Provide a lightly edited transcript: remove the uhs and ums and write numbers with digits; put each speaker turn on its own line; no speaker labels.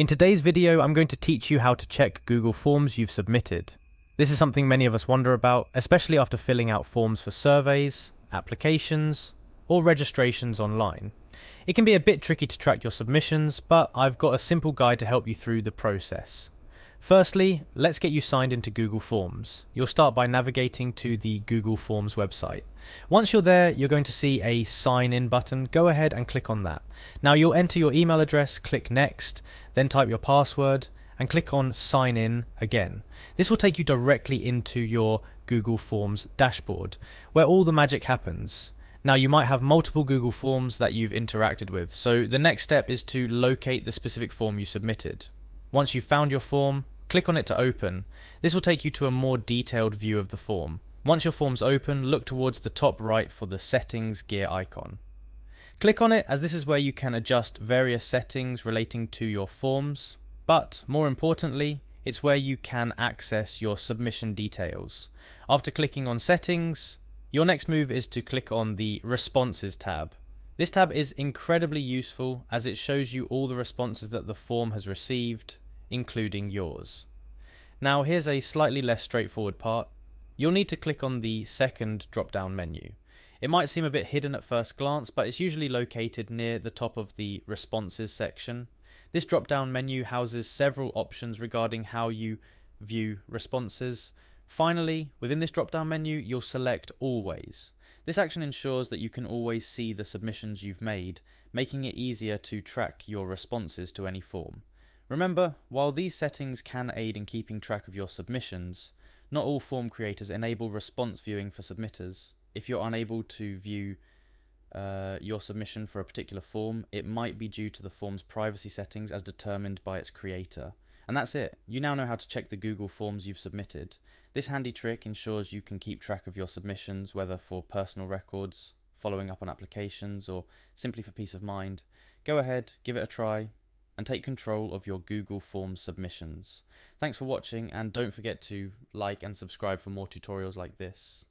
In today's video, I'm going to teach you how to check Google Forms you've submitted. This is something many of us wonder about, especially after filling out forms for surveys, applications, or registrations online. It can be a bit tricky to track your submissions, but I've got a simple guide to help you through the process. Firstly, let's get you signed into Google Forms. You'll start by navigating to the Google Forms website. Once you're there, you're going to see a sign in button. Go ahead and click on that. Now you'll enter your email address, click next, then type your password and click on sign in again. This will take you directly into your Google Forms dashboard where all the magic happens. Now you might have multiple Google Forms that you've interacted with, so the next step is to locate the specific form you submitted. Once you've found your form, click on it to open. This will take you to a more detailed view of the form. Once your form's open, look towards the top right for the settings gear icon. Click on it, as this is where you can adjust various settings relating to your forms, but more importantly, it's where you can access your submission details. After clicking on settings, your next move is to click on the responses tab. This tab is incredibly useful as it shows you all the responses that the form has received, including yours. Now here's a slightly less straightforward part. You'll need to click on the second drop-down menu. It might seem a bit hidden at first glance, but it's usually located near the top of the responses section. This drop-down menu houses several options regarding how you view responses. Finally, within this drop-down menu, you'll select Always. This action ensures that you can always see the submissions you've made, making it easier to track your responses to any form. Remember, while these settings can aid in keeping track of your submissions, not all form creators enable response viewing for submitters. If you're unable to view your submission for a particular form, it might be due to the form's privacy settings as determined by its creator. And that's it. You now know how to check the Google Forms you've submitted. This handy trick ensures you can keep track of your submissions, whether for personal records, following up on applications, or simply for peace of mind. Go ahead, give it a try, and take control of your Google Forms submissions. Thanks for watching, and don't forget to like and subscribe for more tutorials like this.